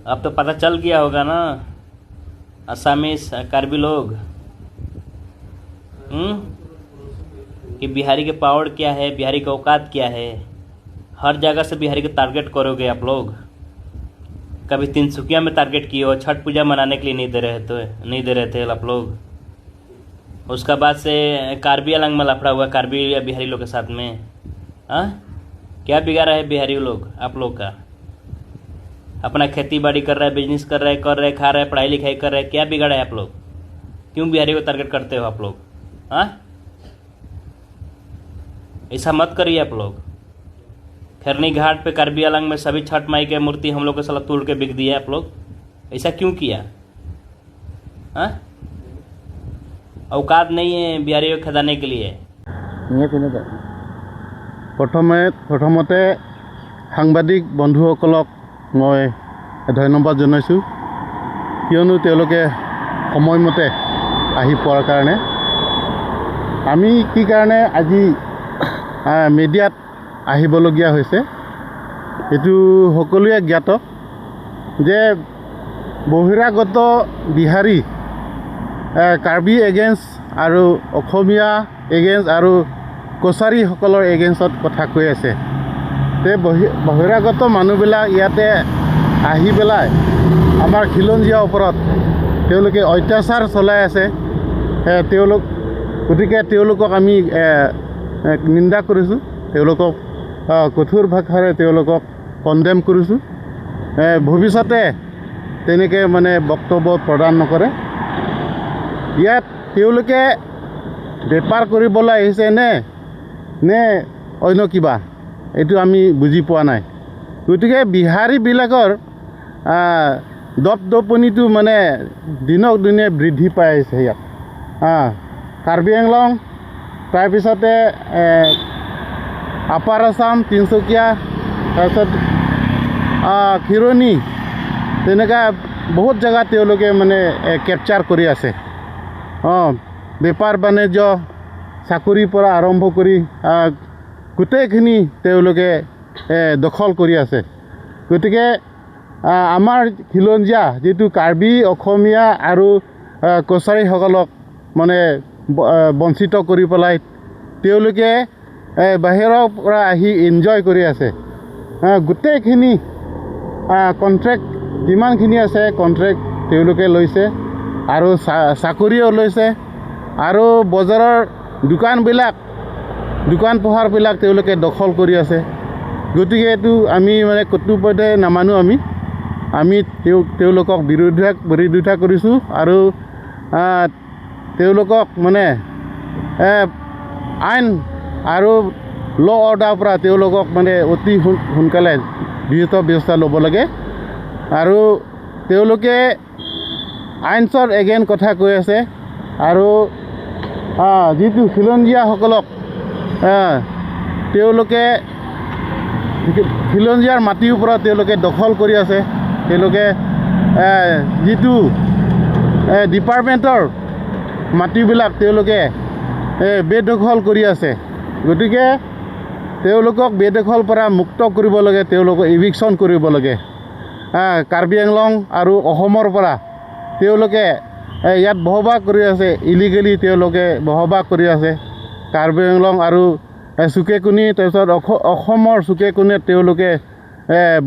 अब तो पता चल गया होगा ना असमीस कार्बी लोग कि बिहारी के पावर क्या है, बिहारी का औकात क्या है। हर जगह से बिहारी को टारगेट करोगे आप लोग। कभी तिनसुकिया में टारगेट किए हो, छठ पूजा मनाने के लिए नहीं दे रहे थे आप लोग। उसका बाद से कार्बी अलंग में लफड़ा हुआ कार्बी या बिहारी लोग के साथ में। हाँ, क्या बिगाड़ा है बिहारी लोग आप लोग का? अपना खेती बाड़ी कर रहा है, बिजनेस कर रहा है, खा रहा है, पढ़ाई लिखाई कर रहा है, क्या बिगाड़ा है आप लोग? क्यों बिहारी को टारगेट करते हो आप लोग? हाँ, ऐसा मत करिए आप लोग। खैरनी घाट पे कार्बी अलंग में सभी छठ माई के मूर्ति हम लोग को साला तोड़ के बिक दिया आप लोग। ऐसा क्यों किया? हाँ, औकात नहीं है बिहारी को खदाने के लिए। प्रथमते साংবাদিক বন্ধুসকলক মই ধন্যবাদ জনাইছোঁ, কিয়নো তেওঁলোকে সময়মতে আহি পোৱাৰ কাৰণে। আমি কি কাৰণে আজি মিডিয়াত আহিবলগীয়া হৈছে এইটো সকলোৱে জ্ঞাত যে বহিৰাগত বিহাৰী কাৰ্বি এগেইনষ্ট আৰু অসমীয়া এগেইনষ্ট আৰু কছাৰীসকলৰ এগেইনষ্টত কথা কৈ আছে। তে বহিৰাগত মানুহবিলাক ইয়াতে আহি পেলাই আমাৰ খিলঞ্জীয়াৰ ওপৰত তেওঁলোকে অত্যাচাৰ চলাই আছে। গতিকে তেওঁলোকক আমি নিন্দা কৰিছোঁ, তেওঁলোকক কঠোৰ ভাষাৰে তেওঁলোকক কণ্ডেম কৰিছোঁ। ভৱিষ্যতে তেনেকৈ মানে বক্তব্য প্ৰদান নকৰে। ইয়াত তেওঁলোকে বেপাৰ কৰিবলৈ আহিছে নে অন্য কিবা, এইটো আমি বুজি পোৱা নাই। গতিকে বিহাৰীবিলাকৰ দপদপনিটো মানে দিনক দিনে বৃদ্ধি পাই আহিছে ইয়াত। কাৰ্বি আংলং, তাৰপিছতে আপাৰ আছাম, তিনচুকীয়া, তাৰপিছত খিৰনি, তেনেকুৱা বহুত জেগাত তেওঁলোকে মানে কেপচাৰ কৰি আছে। বেপাৰ বাণিজ্য, চাকৰিৰ পৰা আৰম্ভ কৰি গোটেইখিনি তেওঁলোকে দখল কৰি আছে। গতিকে আমাৰ খিলঞ্জীয়া যিটো কাৰ্বি, অসমীয়া আৰু কছাৰীসকলক মানে বঞ্চিত কৰি পেলাই তেওঁলোকে বাহিৰৰ পৰা আহি এনজয় কৰি আছে। গোটেইখিনি কণ্ট্ৰেক্ট যিমানখিনি আছে কণ্ট্ৰেক্ট তেওঁলোকে লৈছে আৰু চাকৰিও লৈছে আৰু বজাৰৰ দোকান পোহাৰবিলাক তেওঁলোকে দখল কৰি আছে। গতিকে এইটো আমি মানে কৰ্তৃপক্ষই নামানো। আমি তেওঁলোকক বিৰোধিতা কৰিছোঁ আৰু তেওঁলোকক মানে আইন আৰু ল অৰ্ডাৰৰ পৰা তেওঁলোকক মানে অতি সোনকালে বিহিত ব্যৱস্থা ল'ব লাগে। আৰু তেওঁলোকে আইনছৰ এগেইন কথা কৈ আছে আৰু যিটো খিলঞ্জীয়াসকলক তেওঁলোকে খিলঞ্জীয়াৰ মাটিৰ পৰা তেওঁলোকে দখল কৰি আছে। তেওঁলোকে যিটো ডিপাৰ্টমেণ্টৰ মাটিবিলাক তেওঁলোকে বেদখল কৰি আছে। গতিকে তেওঁলোকক বেদখলৰ পৰা মুক্ত কৰিব লাগে, তেওঁলোকক ইভিকশ্যন কৰিব লাগে। কাৰ্বি আংলং আৰু অসমৰ পৰা তেওঁলোকে ইয়াত বসবাস কৰি আছে, ইলিগেলি তেওঁলোকে বসবাস কৰি আছে। কাৰ্বি আংলং আৰু চুকেকুনি, তাৰপিছত অসমৰ চুকেকুনিত তেওঁলোকে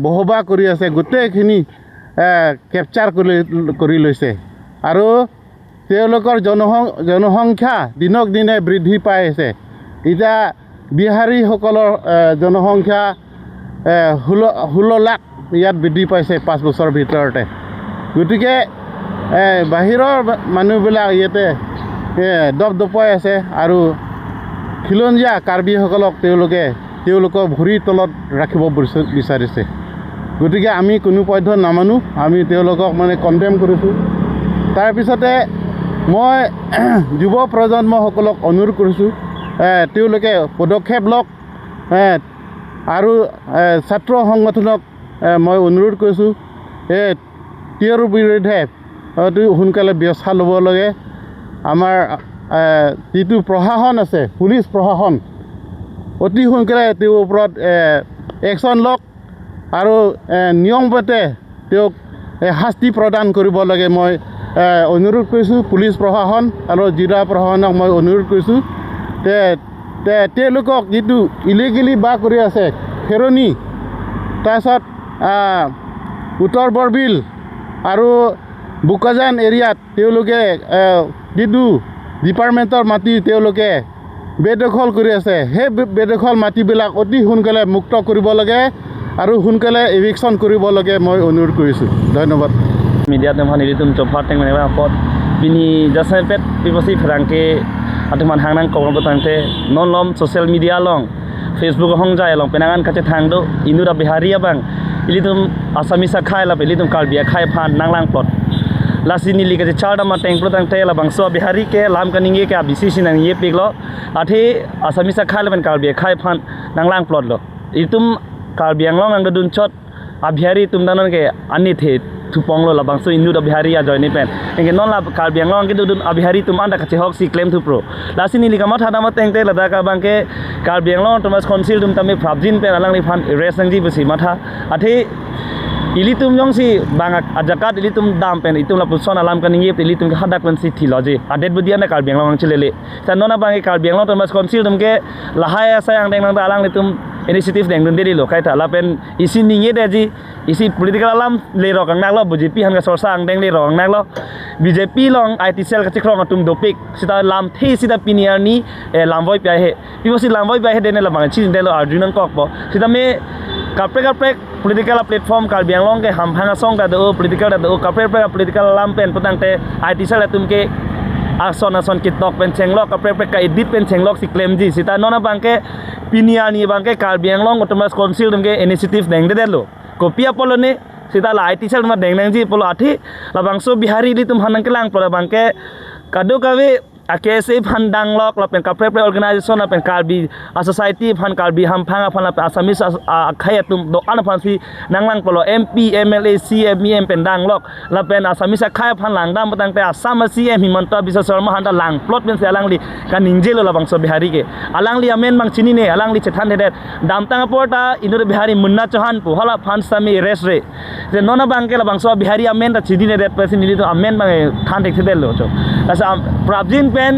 বসবাস কৰি আছে। গোটেইখিনি কেপচাৰ কৰি লৈছে আৰু তেওঁলোকৰ জনসংখ্যা দিনক দিনে বৃদ্ধি পাই আছে। এতিয়া বিহাৰীসকলৰ জনসংখ্যা 16 লাখ ইয়াত বৃদ্ধি পাইছে 5 বছৰৰ ভিতৰতে। গতিকে বাহিৰৰ মানুহবিলাক ইয়াতে দপদপাই আছে আৰু খিলঞ্জীয়া কাৰ্বিসকলক তেওঁলোকৰ ভৰিৰ তলত ৰাখিব বিচাৰিছে। গতিকে আমি কোনো পধ্যত নামানো, আমি তেওঁলোকক মানে কণ্ডেম কৰিছোঁ। তাৰপিছতে মই যুৱ প্ৰজন্মসকলক অনুৰোধ কৰিছোঁ তেওঁলোকে পদক্ষেপ লওক আৰু ছাত্ৰ সংগঠনক মই অনুৰোধ কৰিছোঁ তেওঁৰ বিৰুদ্ধে অতি সোনকালে ব্যৱস্থা ল'ব লাগে। আমাৰ যিটো প্ৰশাসন আছে, পুলিচ প্ৰশাসন অতি সোনকালে তেওঁৰ ওপৰত একশ্যন লওক আৰু নিয়মমতে তেওঁক শাস্তি প্ৰদান কৰিব লাগে মই অনুৰোধ কৰিছোঁ পুলিচ প্ৰশাসন আৰু জিলা প্ৰশাসনক মই অনুৰোধ কৰিছোঁ তেওঁলোকক যিটো ইলিগেলি বা কৰি আছে খেৰণি তাৰপিছত উত্তৰ বৰবিল আৰু বোকাজান এৰিয়াত তেওঁলোকে যিটো ডিপাৰ্টমেণ্টৰ মাটি তেওঁলোকে বেদখল কৰি আছে সেই বেদখল মাটিবিলাক অতি সোনকালে মুক্ত কৰিব লাগে আৰু সোনকালে এভিকশ্যন কৰিব লাগে মই অনুৰোধ কৰিছোঁ ধন্যবাদ media tempat ini tuh coba tengok mana apa ini jasa pet pasti perangke atau mana hang nang kau bertante non lom sosial media long Facebook hong jaya long penangan kaca thang do Indu dah bihari ya bang ini tuh Asamisa khai lah ini tuh kalbia khai pan nang lang plot lasi ni lihat cara mata tengok bertante lah bang so bihari ke lam kaninge ke abisi sih nang ye pik lo ati Asamisa khai lah pen kalbia khai pan nang lang plot lo itu kalbia long nang gedun cot abihari tuh danon ke anit het tupong lo labang so Indu dah bihari ya join ni pen engke non lah kalbiang long ke dudun abihari tum anda kace hok si claim tu pro lasi ni liga mat hada mat tengte lada ka bang ke kalbiang long tumas konsil tum tame prabjin pen alang ni fan erase nang ji besi matha athe ili tum yong si bang ajakat ili tum dam pen itum la puson alam kan ngi ili tum hadak pen si thiloji adet budian na kalbiang long chilele san nona bang ke kalbiang long tumas konsil tum ke lahaya sayang deng nang alang ni tum inisiatif deng dun diri lo kai ta la pen isi ninge deji isi political alam le ro kang nak lo BJP han ka sorsa ang deng le ro kang nak lo BJP long IT cell ka chikrong atum dopik sita lam the sita pinier ni lam voi pya he pibo si lam voi pya he dene la bang chi de lo arjun kok bo sita me kapre political platform kal biang long ke ham phanga song da do political da do kapre political lam pen patang te IT cell atum ke ason kitok pen chenglok kapre ka edit pen chenglok si claim ji sita nona bangke pinia ni bangke kal biang long otomas council dum ke initiative deng de lo kopia polone sita la IT cell ma deng nang ji polo athi la bangso bihari di tum hanang kelang polo bangke kado kawe akese phandang lok la pen kapre organization la pen kalbi a society phan kalbi ham phanga phan la asamis khaya tum do an phan si nanglang polo MP MLA CM pen dang lok la pen asamis khaya phan lang dam patang te asam CM himanta bisa sarma handa lang plot pen se alang li kan ningjelo la bangso bihari ke alang li amen bang chini ne alang li chethan de dam tang porta indur bihari munna chauhan pu hala phan sami res re je nona bangke la bangso bihari amen ta chidi ne det person ni to amen bang than dek se del lo cho asa prabjin pen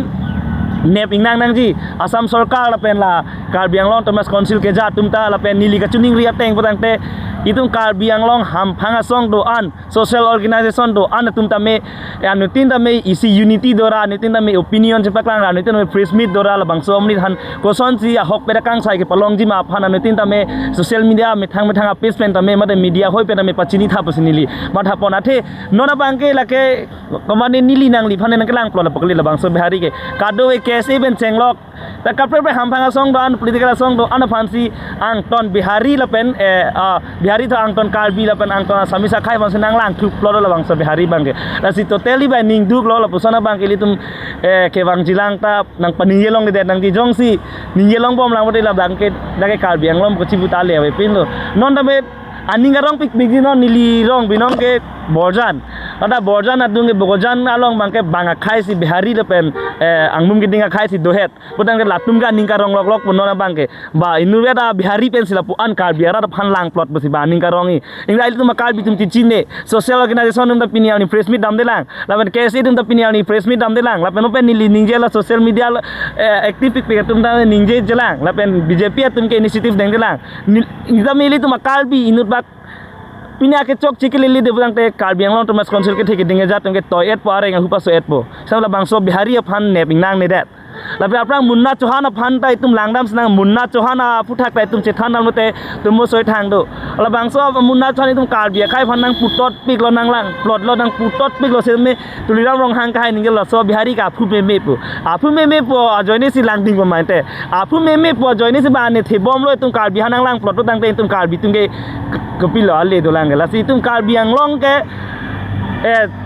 nep ingnang nang ji asam sarkar la pen la kalbiang long thomas council ke ja tumta la pen nili ka chuning ria teng patang te itung kalbiang long ham phanga song do an social organization do an tumta me anu tinda me isi unity dora anu tinda me opinion je paklang anu tinda me press meet dora la bangso omni han koson ji hok pe kang sai ke palong ji ma phan anu tinda me social media me thang page pen ta me mate media hoi pe ta me pachini tha pasinili ma tha pon athe nona bangke la ke komani nili nang li phan nang kelang plo la pakli la bangso bihari ke kado e kese ben chenglok ta kapre ham phanga song do an political song do an fansi ang ton bihari la pen bihari to ang ton kalbi la pen ang ton samisa khai bang senang lang thuk plo la bangso bihari bangke la si totally ba ning duk lo la pusana bangke li tum ke bang jilang ta nang paninge long de nang di jong si ninge long bom lang la bangke la ke kalbi ang lom ko chibuta le we pin lo non da me aning rong pik bigi non nili rong binong ke borjan ada borjan adung ke bogojan along bangke banga khai si bihari le pen angmum ke dinga khai si dohet putang ke latum ga ningka rong lok punona bangke ba inure da bihari pen sila pu an kar biara da phan lang plot basi ba ningka rongi inga il tum kal bitum chine social organization dum da pinial ni press meet dam de lang la pen kesi dum da pinial ni press meet dam de lang la pen open nili ningje la social media active pik tum da ningje jelang la pen BJP tum ke initiative deng de lang nida mili tum kal bi inut bak pini ake chok chikili de budang te kalbiang long thomas council ke theke dinge ja tum ke toilet po are nga hupa so et po sabla bangso bihari phan ne bingnang ne dat labe aprang munna chauhana phan tai tum langdam snang munna chauhana puthak tai tum chethan dam te tum mo soi thang do la bangso munna chauhani tum kalbia khai phan nang putot pik lo nang lang plot lo nang putot pik lo se me tuliram rong hang kai ninge lo so bihari ka phu me pu apu me po joine si lang ding ko maite apu me po joine si ba ne the bom lo tum kalbia nang lang plot tang te tum kalbi tum ke kapil le do lang la si tum kalbiang long ke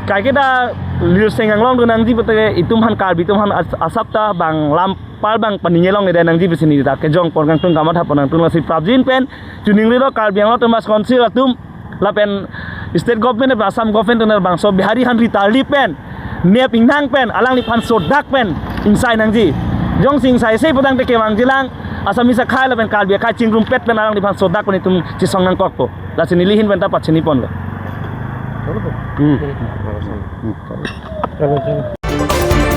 kai ke da lir sengang long do nang ji pate itum han kalbi tum han asapta bang lam pal bang paninge long de nang ji bisini da ke jong por gang tung kama tha ponang tung la si prabjin pen tuning lo kalbiang lo thomas council atum la pen state government e assam government ner bang so bihari han ritali pen ne pingnang pen alang li phan sodak pen insai nang ji jong sing sai sei podang te ke wang jilang asamisa khai la pen kalbia khai chingrum pet pen alang li phan sodak pen tum chi song nang kok po la sinili hin pen ta pachini pon lo Hmm. Hmm.